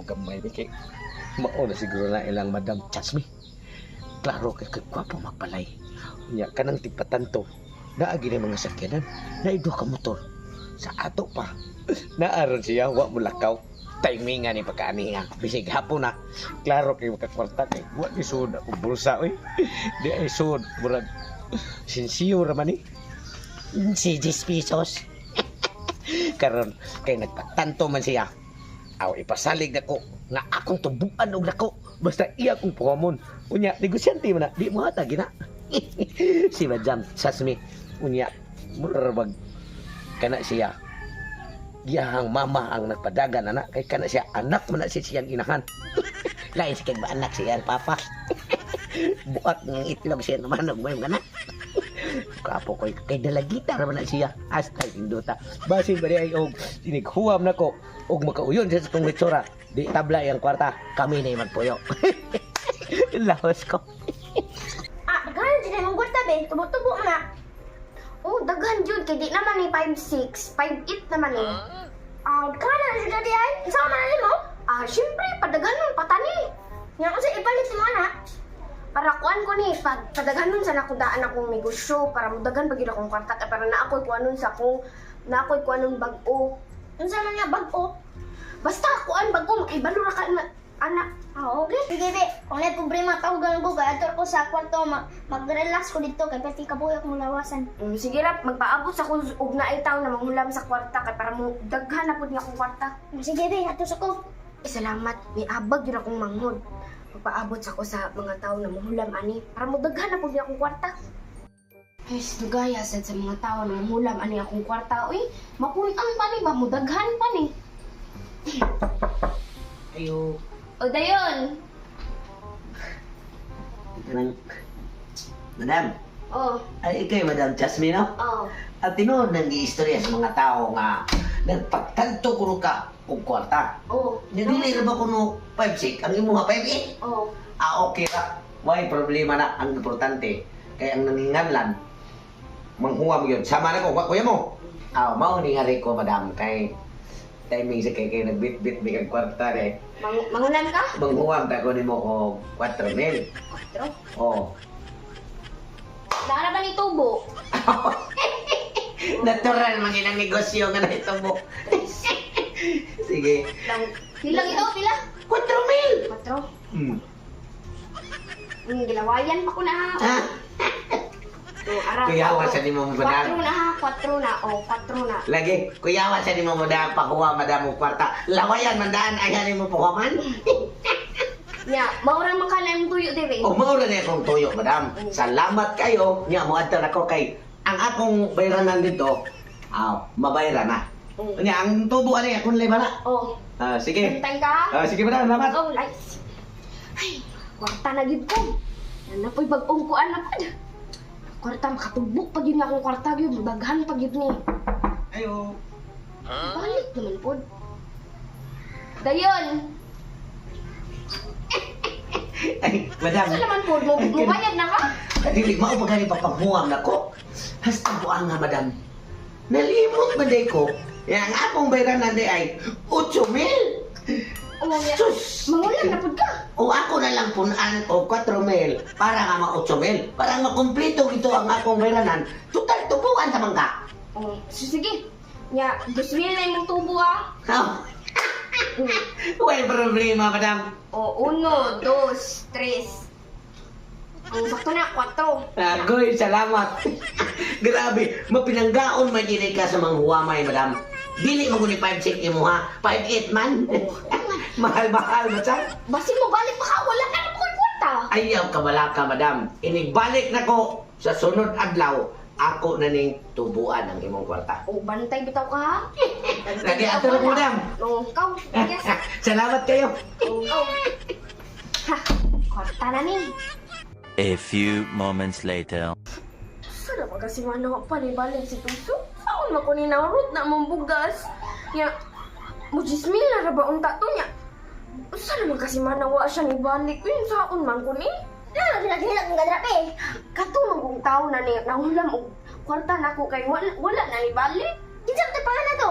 gamay ni kay mao na siguro na ilang Madam Chasmi. Klaro kay kagwapo magbalay. Unya kanang tigpatanto. Naagi na mga sakyanan. Naido ka motor. Sa ato pa. Naaron siya wa mo lakaw. Timingan ni pagkaanihan. Bisig hapon na. Klaro kay makakwarta kay wa ni sud ako bulsa oy. Di ay sud murag sinsiyo ra man ni. Si 10 pesos. Karon kay nagpatanto man siya. Aw ipasalig nako nga akong tubuan og nako basta iya kong puhamon. Unya negosyante man na di mo hata gina. Si Madam Chasmi unya murag kana siya. Giyahang mama ang nagpadagan anak kay kana siya anak man na siyang inahan. Lain si kay ba anak siya papa. Buat ng itlog siya naman og may kana. Kapo koy kay dalagita ra man na siya hasta indota. Basin bari ay og sinighuam nako og makauyon sa kong mitsura. Di tabla yang kwarta kami na magpuyo. Lahos ko. Daghan dyan mong kwarta be, tubo-tubo mo na. Oh, daghan dyan, kaya di naman ni 5'6", 5'8 naman ni. Kana na siya dadi ay, isa ka man mo? Siyempre, padaghan nun, patani. Nga ko siya ipalit mo na. Para kuan ko ni, padaghan nun sa nakudaan akong negosyo, para mudagan pag akong kwarta, para na ako'y kuan nun sa akong, na ako'y kuan nun bag-o. Nun sa nga bag-o. Basta kuan bag-o, makibalo na ka anak. Okay. Sige, be. Kung may problema, tawagan ko. Kaya ator ko sa kwarto. Mag-relax ko dito. Kaya pati kabuyok mo lawasan. Sige lang. Magpaabot sa kung ug na itaw na manghulam sa kwarta. Kaya para mo daghan na po niya akong kwarta. Sige, be. Atos ako. Salamat. May abag yun akong manghod. Magpaabot sa ko sa mga tao na manghulam, ani. Para mo daghan na po niya akong kwarta. Ay, dugaya sa mga tao na manghulam, ani akong kwarta. Uy, mapuntang pa ni ba? Mudaghan pa ni. Ayo. O, dayon. Madam, ay ikay Madam Chasmi no? Oh. At tinuod nang giistorya sa mga tao nga nagpagtanto kuno ka og kwarta. Oh. Nidili ra ba kuno 5'6" ang imo nga 5'8"? Oh. Okay ra. Way problema na ang importante kay ang nanginganlan manghuwa mo yun. Sama na ko, kuya mo. Mao ni nga ko madam kay timing sa kay nagbit-bit bigag kwarta eh. Mangunan ka? Manghuwam ta ko nimo og 4,000. 4? Oh. Dara ba ni tubo? Natural man ang negosyo nga nahitabo. Sige. Pila ito? Pila? 4,000. 4? Gilawayan pa ko na. Kuyawa sa nimo mo 4 na ha, 4 na. Oh, 4 na. Lagi, kuyawa sa nimo mo da pakuha madam mo kwarta. Lawayan mandaan ay mo puhaman. Ya, maura man ka na yung tuyo, Dere. O maura na akong tuyo, madam. Salamat kayo. Nya mo adto ako kay ang akong bayranan dito. Mabayran na. Nya ang tubo ani akong libara. Oh. Sige. Hintay ka? Sige madam, salamat. Oh, lights. Ay, kwarta na gid ko. Yan na po'y bag-ong kuan na pa. Kwarta, makatubok pag yun nga akong kwarta yun. Daghan pag yun ni. Ayo. Balik naman po. Dayon! Ay, madam. Saan naman po? Mubayad na ka? Dili, mao pa gani papagmuang nako. Hasta buang nga, madam. Nalimot ba day ko? Yang akong bayranan day ay 8,000. Oh, ya. Sus! Mangulang na po ka. O ako na lang punan o 4,000 para nga ma-8,000. Para makumpleto ito ang akong bayranan. Total, tubuan sa mangka. Oh, sige. Ya, 2,000 na yung tubo ah. May problema, madam. Oh, 1, 2, 3. Ang sakto na, 4. Agoy, salamat. Grabe, mapinanggaon man din ka sa mga huwamay, madam. Dili mo guni 5'6" imo ha. 5'8" man. Mahal-mahal ba siya? Basi mo balik pa ka, wala na na po yung kwarta. Ayaw ka wala ka, madam. Inigbalik na ko sa sunod adlaw. Ako na ning tubuan ang imong kwarta. Oh, bantay bitaw ka ha? Lagi ato na po, madam. Oh, ikaw. Yes. Salamat kayo. Oh. Ha, kwarta na ni. A few moments later. Sana ba kasi ano pa ni balik si Tuso? Saan mo ko ni narot na mong bugas? Ya, mujismil na ba ang tato niya? Sana man kasi manawa siya ni balik? Yun saan man ko ni? Lagi-lagi ang gadrap eh. Katulong kong tao na ni nahulam o kwarta na ko kay wala na ni balik. Kinsa tayo pa na to?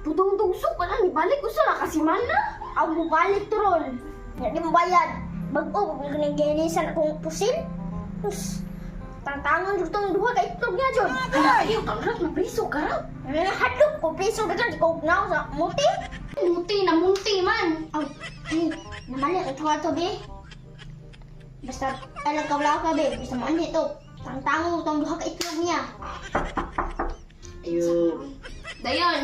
Putong-tungsok pa na ni balik. Gusto na kasi man na. Ang mubalik to ron. Hindi mo bayad. Bago, giniginisan akong pusin. Tapos, tantangan dito ang duha ka itlog niya, John. Ayaw, karat, mapriso ka raw. Hadlok ko, piso ka dyan. Ikaw na sa muti. Muti na munti man. Ay, namali, ito ka to, be. Basta, alam ka wala ka, be. Basta maan dito. Tantangan mo itong duha ka itlog niya. Ayun. Dayon.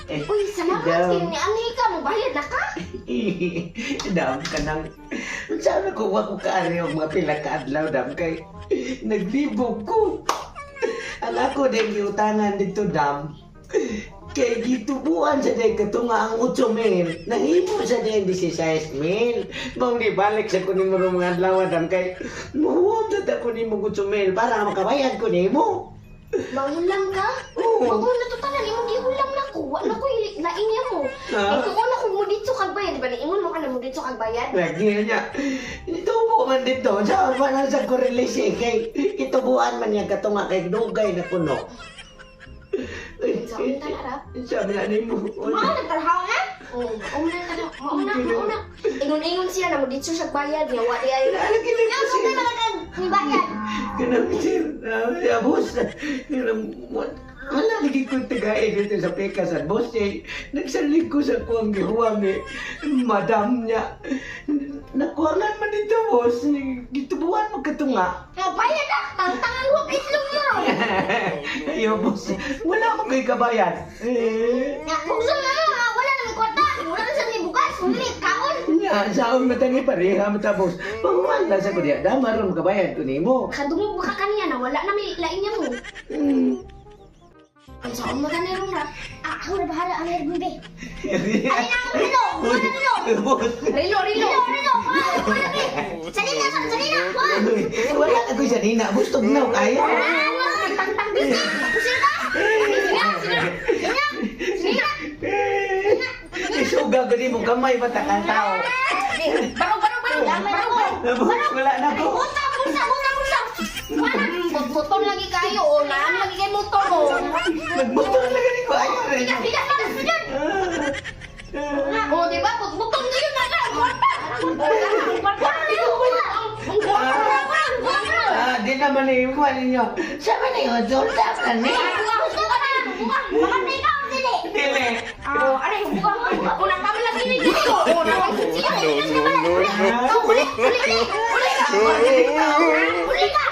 Uy, salamat kayo ni Amika. Magbayad na ka? Dam ka nang... Sana kuha ko kaari ang mga pila ka adlaw, dam kay... Naglibog ko. Ang ako din giutangan dito, dam. Kay gitubuan sa day katunga ang 8,000. Nahimo sa day 16,000. Bang di balik sa kunin mo mga adlaw, dam kay... Muhuwag na ako ni mo 8,000 para makabayad ko ni mo. Mangulang ka? Oo. Magulang to tanan. Imong giulang na ko. Wala ko lain niya mo. Ha? Ito una ko mo dito kagbayad. Diba? Ingon mo ka na mo dito kagbayad? Lagi niya. Itubo man dito. Sa pa na sa korelisi. Kay itubuan man niya katunga kay dugay na kuno. Sa ulit ka na, Rap? Sabi na ni mo. Mga nagtarhaw na? Oo. Mauna. Ingon-ingon siya na mo dito siya bayad. Nga, wali ay... Lagi na Nga, kasi. okay ba ka ni bayad? Kanang sir. Boss. Wala lagi ko tagain dito sa pekasan. Boss nagsalig ko sa kuwang gihuwang madam niya. Nakuwangan man dito, boss. Gitubuan mo katunga. Nga, bayad na! Tantangan ko, itlog niya ron! Ayo, boss. Wala mo kay kabayan. Nga, bukso na nga! Wala na may kwarta! Wala na siya may bukas! Hindi, kaon! Nga, saon matangi pareha matapos. Panguhan lang sa kudiya. Damaron kabayan ko ni mo. Kadungog ba ka kaniya na wala na may lain niya mo? Ang saan mo ganun ron, Rap? Ako na bahala ang air bebe. Ay na, Rilo! Buwan na Rilo! Rilo. Rilo! Salina! Salina! Wala na ko sa nina. Gusto na kaya. Tang-tang busy! Pusil ka! Sina! Isuga ko di mo kamay batakang tao. Barog. Wala na ko. Busa! Motor lagi kayo o naan lagi kayo motor o. Nagmotor lagi ni ko. Ayaw rin. Bigat pa! Bigat! O diba? Motor kayo na lang. Di naman iwan ninyo. Sabi na yun, doon sa ni. Gusto ka na! Mamatay ka ang dili! Dili. Aray, unang kami lagi ni dito! Unang siya! Uli ka! Uli ka!